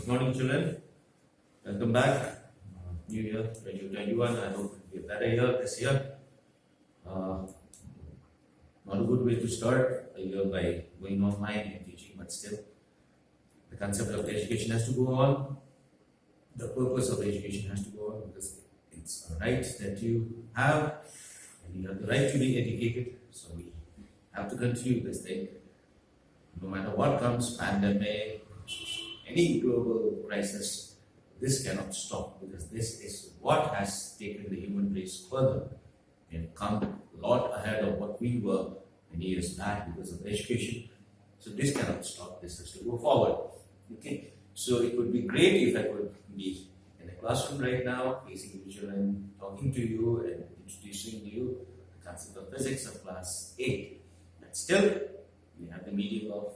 Good morning, children. Welcome back. New year 2021. I hope it'll be a better year this year. Not a good way to start a year by going online and teaching, but still, the concept of education has to go on. The purpose of education has to go on because it's a right that you have, and you have the right to be educated. So we have to continue this thing. No matter what comes, pandemic, any global crisis, this cannot stop because this is what has taken the human race further and come a lot ahead of what we were many years back because of education. So this cannot stop. This has to go forward. Okay. So it would be great if I could be in a classroom right now, facing you children, talking to you and introducing you the concept of physics of class 8. But still, we have the medium of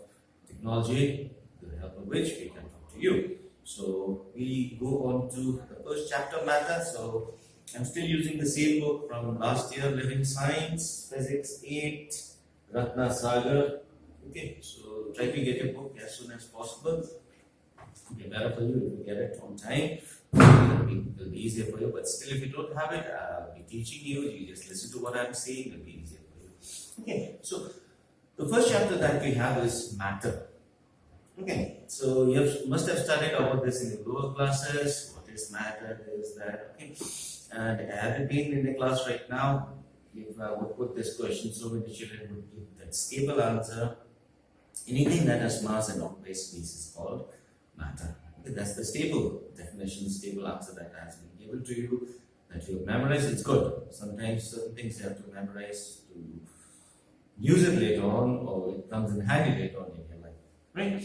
technology, with the help of which we can talk to you. So we go on to the first chapter, matter. So I'm still using the same book from last year, Living Science, Physics 8, Ratna Sagar. Okay, so try to get your book as soon as possible. It'll be better for you if you get it on time. It'll be easier for you, but still, if you don't have it, I'll be teaching you. You just listen to what I'm saying, it'll be easier for you. Okay, so the first chapter that we have is matter. Okay, so you must have studied about this in the lower classes. What is matter? Is that okay? And I haven't been in the class right now. If I would put this question, so many children would give that stable answer. Anything that has mass and non-base space is called matter. Okay, that's the stable definition, stable answer that has been given to you, that you have memorized. It's good. Sometimes certain things you have to memorize to use it later on, or it comes in handy later on in your life. Right?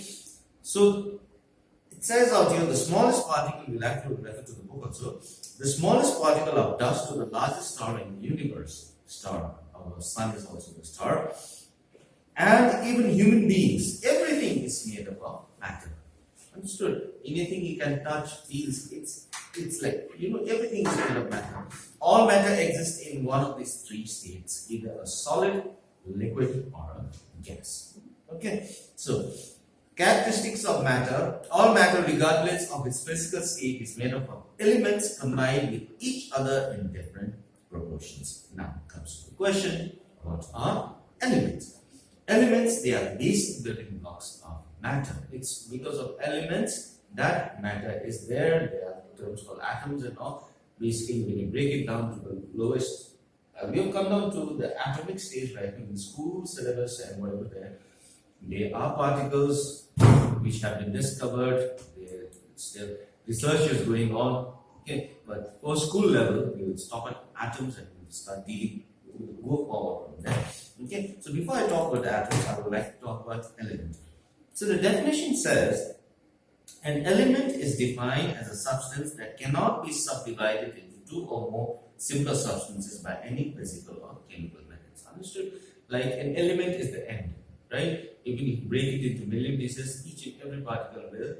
So it says out here the smallest particle, we'll have to refer to the book also. The smallest particle of dust to the largest star in the universe, star, our sun is also the star, and even human beings, everything is made up of matter. Understood? Anything you can touch, feels, it's like, everything is made of matter. All matter exists in one of these three states, either a solid, liquid, or a gas. Okay, so characteristics of matter. All matter, regardless of its physical state, is made up of elements combined with each other in different proportions. Now comes to the question, what are elements? Elements, they are basic building blocks of matter. It's because of elements that matter is there. There are terms called atoms and all. Basically, when you break it down to the lowest, we have come down to the atomic stage right in the school syllabus and whatever there. They are particles which have been discovered. Still research is going on. Okay, but for school level, we will stop at atoms and we will start dealing. We will go forward from there. Okay, so before I talk about atoms, I would like to talk about element. So the definition says an element is defined as a substance that cannot be subdivided into two or more simpler substances by any physical or chemical methods. Understood? Like an element is the end, right? Even if you break it into million pieces, each and every particle will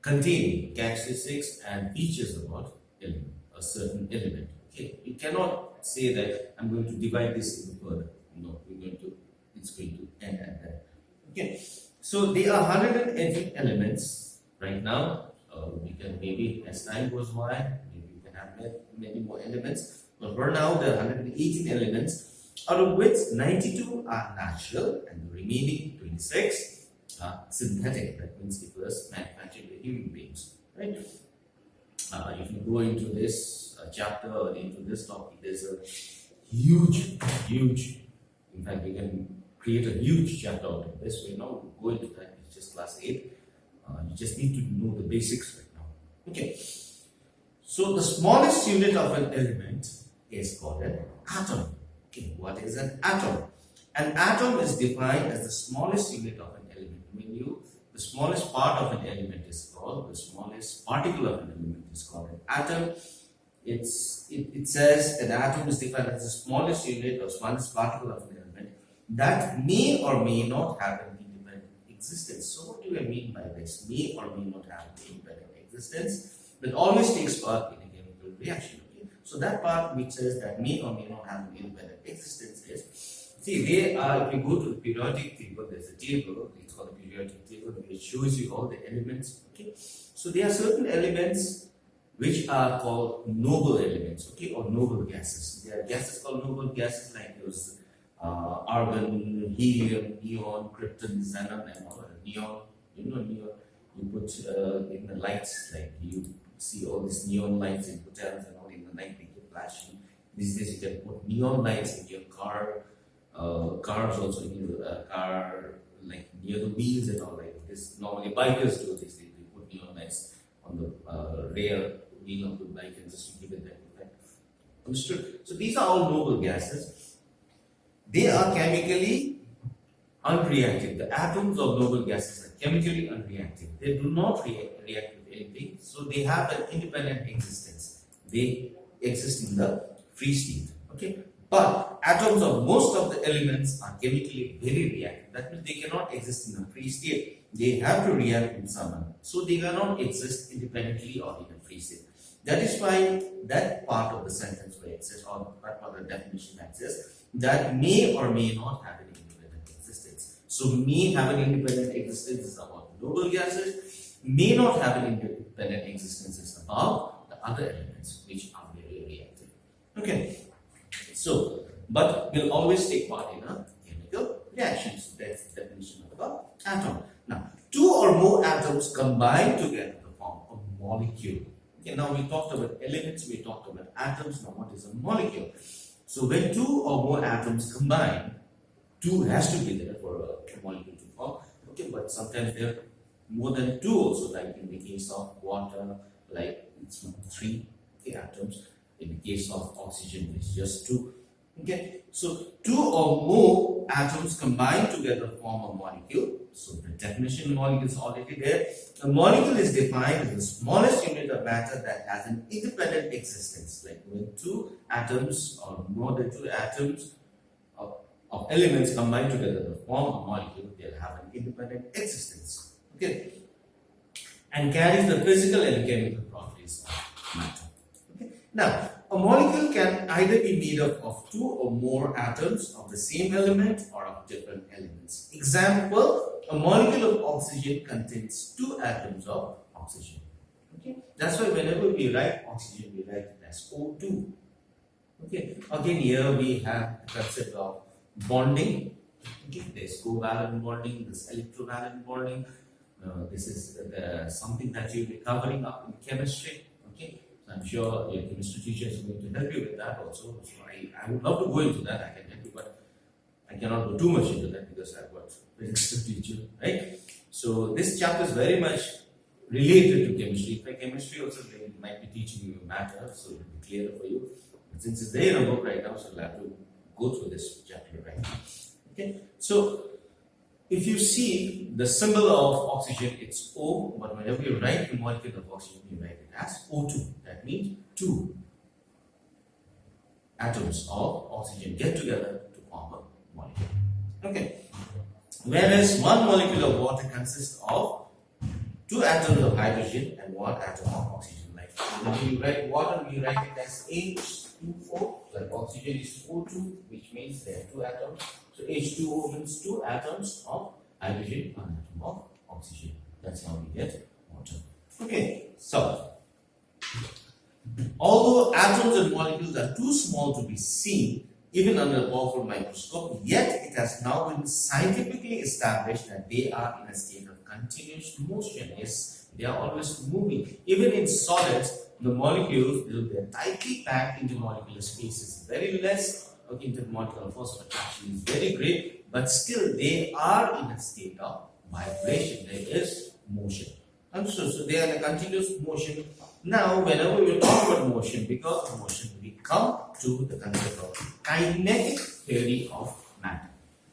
contain characteristics and features about a certain element. Okay, you cannot say that I'm going to divide this into further. No, it's going to end at that. Okay, so there are 180 elements right now. We can maybe, as time goes by, maybe we can have many more elements. But for now, there are 118 elements, out of which 92 are natural and the remaining 26 are synthetic. That means it was manufactured by human beings. Right? If you go into this chapter or into this topic, there's a huge, in fact, we can create a huge chapter out of this. We're not going to that, it's just class 8. You just need to know the basics right now. Okay. So the smallest unit of an element is called an atom. Okay, what is an atom? An atom is defined as the smallest unit of an element. The smallest part of an element is called, the smallest particle of an element is called an atom. It says an atom is defined as the smallest unit or smallest particle of an element that may or may not have an independent existence. So what do I mean by this? May or may not have an independent existence, but always takes part in a chemical reaction. Okay? So that part which says that may or may not have an independent existence is, see, they are, if you go to the periodic table, there's a table, it's called the periodic table, which shows you all the elements. Okay, so there are certain elements which are called noble elements, okay, or noble gases. There are gases called noble gases like those argon, helium, neon, krypton, xenon, and all. Neon, you know, neon. You put in the lights, like you see all these neon lights in hotels and all in the night, they keep flashing. These days you can put neon lights in your car, cars also in your car, like near the wheels and all like this. Normally bikers do this, they put neon lights on the rear wheel of the bike and just to give it that effect. Understood? So these are all noble gases. They are chemically unreactive. The atoms of noble gases are chemically unreactive. They do not react with anything, so they have an independent existence. They exist in the free state. Okay, but atoms of most of the elements are chemically very reactive. That means they cannot exist in a free state. They have to react with someone, so they cannot exist independently or in a free state. That is why that part of the sentence will exist, or that part of the definition exists, that may or may not have an independent existence. So may have an independent existence is about noble gases, may not have an independent existence is about the other elements which are very reactive. Okay, so but will always take part in a chemical reaction. So that's the definition of the atom. Now, two or more atoms combine together to form a molecule. Okay, now we talked about elements, we talked about atoms. Now, what is a molecule? So when two or more atoms combine, two has to be there for a molecule to form. Okay, but sometimes there are more than two also, like in the case of water, like it's three atoms. In the case of oxygen, it's just two. Okay, so two or more atoms combine together to form a molecule. So the definition of molecule is already there. A molecule is defined as the smallest unit of matter that has an independent existence. Like when two atoms or more than two atoms of elements combine together to form a molecule, they'll have an independent existence. Okay, and carries the physical and chemical properties of matter. Okay, now a molecule can either be made up of two or more atoms of the same element or of different elements. Example, a molecule of oxygen contains two atoms of oxygen. Okay, that's why whenever we write oxygen, we write it as O2. Okay, again here we have the concept of bonding. Okay, there's covalent bonding, there's electrovalent bonding. This is something that you'll be covering up in chemistry. Okay, so I'm sure your chemistry teacher is going to help you with that also. So I would love to go into that, I can help you, but I cannot go too much into that because I've got physics to teach you, right? So this chapter is very much related to chemistry. In fact, chemistry also they might be teaching you matter, so it will be clearer for you. But since it's there in a book right now, so you'll have to go through this chapter right now. Okay, so if you see the symbol of oxygen, it's O, but whenever you write the molecule of oxygen, you write it as O2. That means two atoms of oxygen get together to form a molecule. Okay. Whereas one molecule of water consists of two atoms of hydrogen and one atom of oxygen. Like when you write water, we write it as H2O. Like oxygen is O2, which means there are two atoms. So H2O means two atoms of hydrogen, one atom of oxygen. That's how we get water. Okay, so although atoms and molecules are too small to be seen, even under a powerful microscope, yet it has now been scientifically established that they are in a state of continuous motion. Yes, they are always moving. Even in solids, the molecules, they are tightly packed into molecular spaces. Very less intermolecular force of attraction is very great, but still they are in a state of vibration. There is motion. And so they are in a continuous motion. Now, whenever we talk about motion, because of motion, we come to the concept of kinetic theory of matter.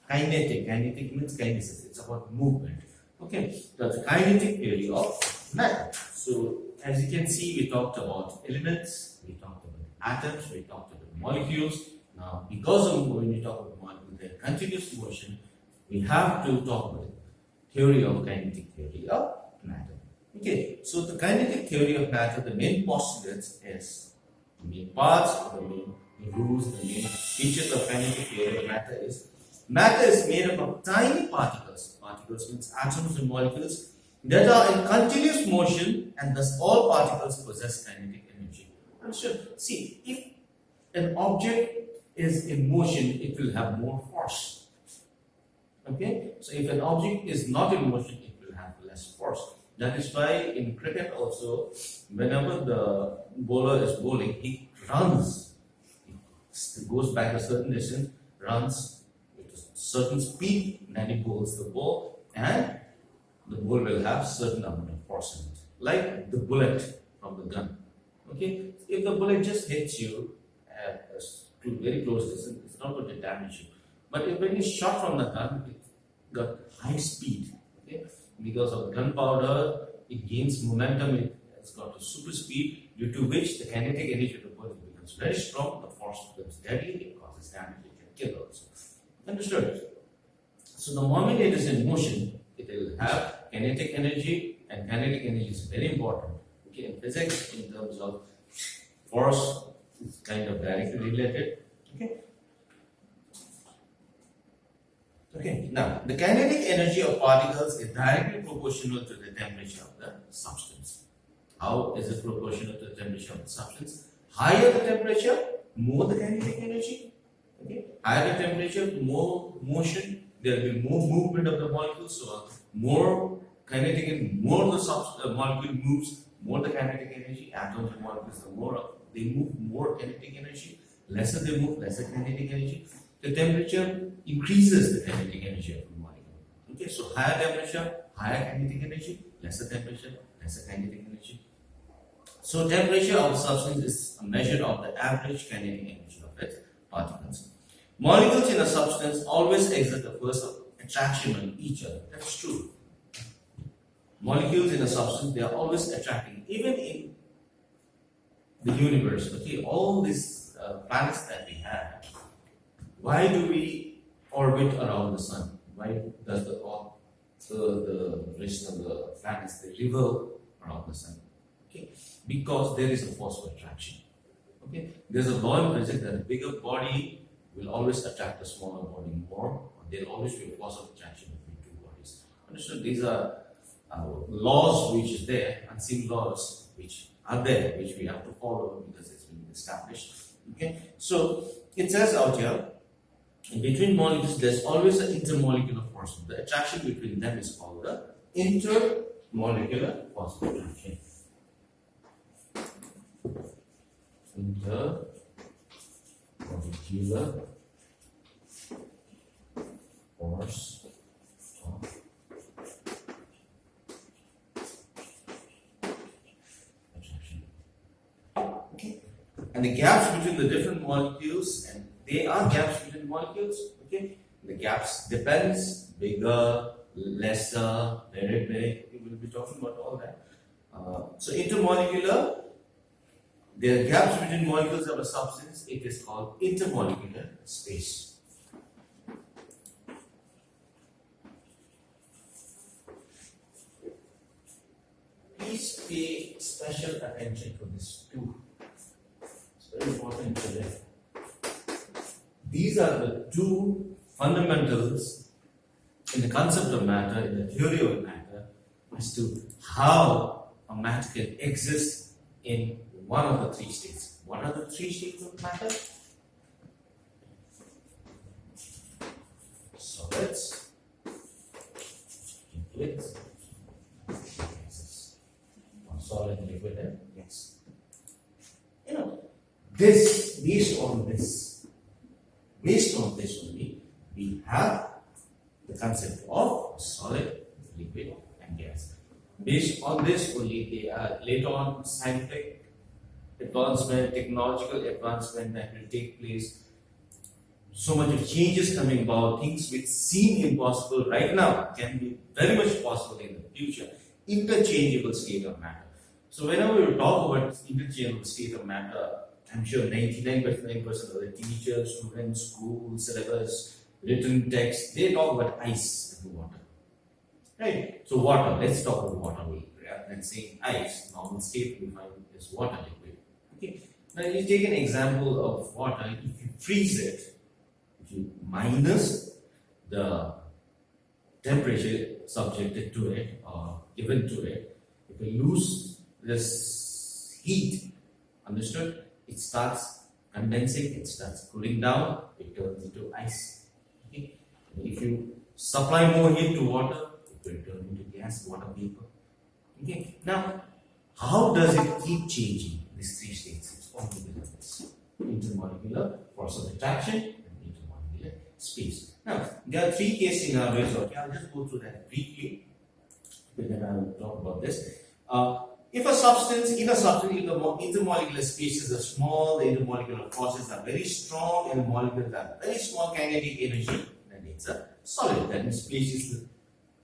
Kinetic means kinesis. It's about movement. Okay, that's the kinetic theory of matter. So, as you can see, we talked about elements, we talked about atoms, we talked about molecules. Now, because of when we talk about molecules, their continuous motion, we have to talk about theory of kinetic theory of matter. Okay, so the kinetic theory of matter, the main postulates is the main parts, the main rules, the main features of kinetic theory of matter is Matter is made up of tiny particles. Particles means atoms and molecules that are in continuous motion, and thus all particles possess kinetic energy. Understood? See, if an object is in motion, it will have more force. Okay? So if an object is not in motion, it will have less force. That is why in cricket also, whenever the bowler is bowling, he runs. He goes back a certain distance, runs with a certain speed, and then he bowls the ball, and the ball will have certain amount of force in it. Like the bullet from the gun. Okay? If the bullet just hits you at a very close distance, it's not going to damage you. But if when it's shot from the gun, it got high speed. Okay? Because of gunpowder, it gains momentum, it's got a super speed, due to which the kinetic energy of the bullet becomes very strong, the force becomes deadly, it causes damage, it can kill also. Understood? So the moment it is in motion, it will have kinetic energy, and kinetic energy is very important. Okay, in physics, in terms of force, it's kind of directly related. Okay, now the kinetic energy of particles is directly proportional to the temperature of the substance. How is it proportional to the temperature of the substance? Higher the temperature, more the kinetic energy. Okay, higher the temperature, more motion, there will be more movement of the molecules, so more kinetic energy, more the molecule moves, more the kinetic energy. Atoms and molecules, the more they move, more kinetic energy. Lesser they move, lesser kinetic energy. The temperature increases the kinetic energy of the molecule. Okay, so higher temperature, higher kinetic energy, lesser temperature, lesser kinetic energy. So temperature of a substance is a measure of the average kinetic energy of its particles. Molecules in a substance always exert a force of attraction on each other. That's true. Molecules in a substance, they are always attracting. Even in the universe, okay, all these planets that we have, why do we orbit around the sun? Why does the rest of the planets they revolve around the sun? Okay, because there is a force of attraction. Okay, there's a law in physics that a bigger body will always attract a smaller body more. Or there will always be a force of attraction between two bodies. Understood? These are laws which is there, unseen laws which are there, which we have to follow because it's been established. Okay, so it says out here, between molecules there's always an intermolecular force. The attraction between them is called the intermolecular force of attraction. Intermolecular force of attraction. Okay, and the gaps between the different molecules, and they are gaps between molecules. Okay, the gaps depends, bigger, lesser, very big. We will be talking about all that. So intermolecular, there are gaps between molecules of a substance. It is called intermolecular space. Please pay special attention to this too. It's very important today. These are the two fundamentals in the concept of matter, in the theory of matter, as to how a matter can exist in one of the three states. What are the three states of matter? Solids, liquids, gases. Or solid, liquid, and gas. You know, based on this only, we have the concept of solid, liquid, and gas. Based on this only, they are later on scientific advancement, technological advancement that will take place. So much of changes coming about, things which seem impossible right now can be very much possible in the future. Interchangeable state of matter. So whenever we talk about interchangeable state of matter, I'm sure 99% of the teachers, students, school, syllabus, written text, they talk about ice and water. Right? So water, let's talk about water. Rather than saying ice, normal state we find is water liquid. Okay. Now you take an example of water. If you freeze it, if you minus the temperature subjected to it or given to it, if we lose this heat, understood, it starts condensing, it starts cooling down, it turns into ice. Okay? If you supply more heat to water, it will turn into gas, water vapor. Okay? Now, how does it keep changing these three states? It's only because of this intermolecular force of attraction and intermolecular space. Now, there are three case scenarios. Okay, I'll just go through that briefly, but then I will talk about this. If a substance in the intermolecular spaces are small, the intermolecular forces are very strong, and the molecules have very small kinetic energy, then it's a solid. That means space is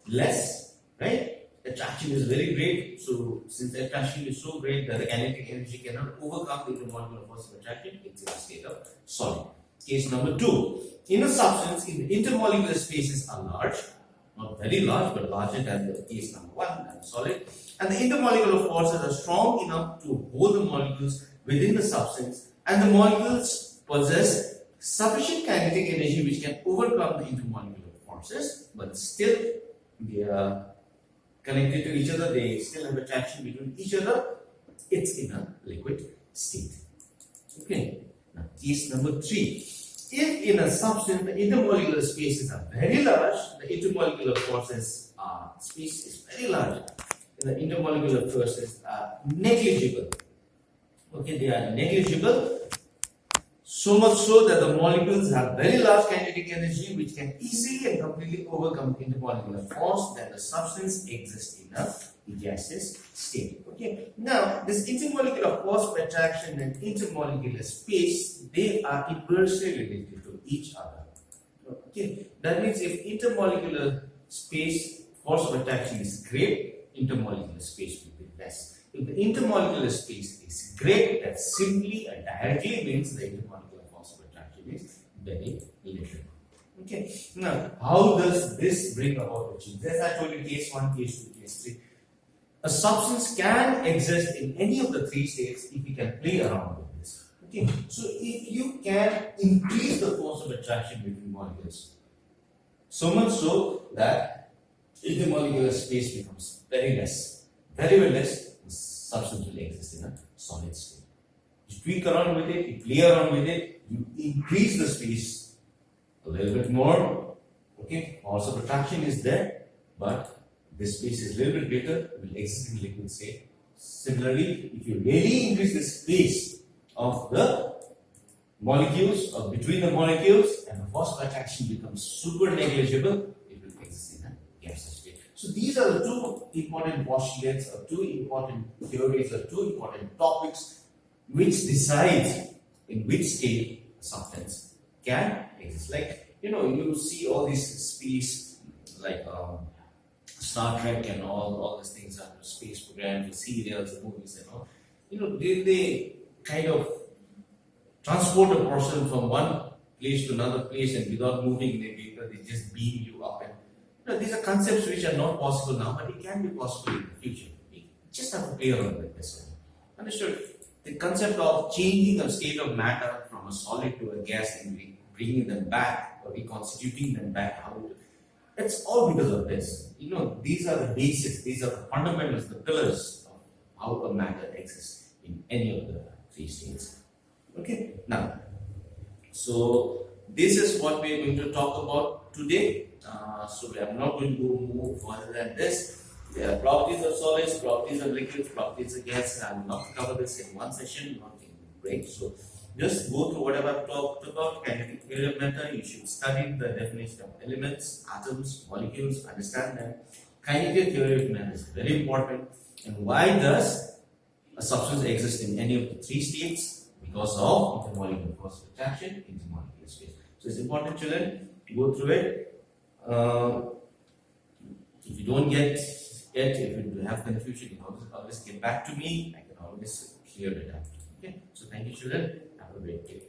less, right? Attraction is very great. So, since the attraction is so great that the kinetic energy cannot overcome the intermolecular force of attraction, it's in a state of solid. Case number 2. In a substance, in the intermolecular spaces are large, not very large, but larger than the case number 1, and solid. And the intermolecular forces are strong enough to hold the molecules within the substance, and the molecules possess sufficient kinetic energy which can overcome the intermolecular forces, but still they are connected to each other, they still have attraction between each other. It's in a liquid state. Okay. Now, case number 3. If in a substance the intermolecular spaces are very large, the intermolecular forces space is very large, and the intermolecular forces are negligible. Okay, they are negligible, so much so that the molecules have very large kinetic energy which can easily and completely overcome intermolecular force, then the substance exists in a gaseous state. Okay. Now, this intermolecular force of attraction and intermolecular space, they are inversely related to each other. Okay. That means if intermolecular space force of attraction is great, intermolecular space will be less. If the intermolecular space is great, that simply and directly means the intermolecular force of attraction is very little. Okay. Now, how does this bring about a change? As I told you, case 1, case 2, case 3. A substance can exist in any of the 3 states if we can play around with this. Okay. So, if you can increase the force of attraction between molecules, so much so that intermolecular space becomes very less, very less, the substance will exist in a solid state. You tweak around with it, you play around with it, you increase the space a little bit more. Okay, force of attraction is there, but this space is a little bit greater, will exist in liquid state. Similarly, if you really increase the space of the molecules or between the molecules and the force of attraction becomes super negligible, it will exist in a gaseous state. So these are the 2 important postulates or 2 important theories or 2 important topics which decides in which state a substance can exist. Like, you see all these space, like Star Trek and all these things are space programs, the serials, the movies and all. They kind of transport a person from one place to another place and without moving in a vehicle, they just beam you up. And these are concepts which are not possible now, but it can be possible in the future. We just have to play around with this. Understood? The concept of changing a state of matter from a solid to a gas and bringing them back or reconstituting them back out. It's all because of this. These are the basics, these are the fundamentals, the pillars of how a matter exists in any of the 3 states. Okay, now, so this is what we are going to talk about today. So we are not going to move further than this. There are properties of solids, properties of liquids, properties of gases. I will not cover this in one session, not in break. So just go through whatever I've talked about. Kinetic theory of matter, you should study the definition of elements, atoms, molecules, understand that. Kinetic theory of matter is very important. And why does a substance exist in any of the 3 states? Because of intermolecular force of attraction, intermolecular space. So it's important, children, to go through it. If you don't get it, if you have confusion, you can always get back to me. I can always clear it up. Okay. So thank you, children. Have a great day.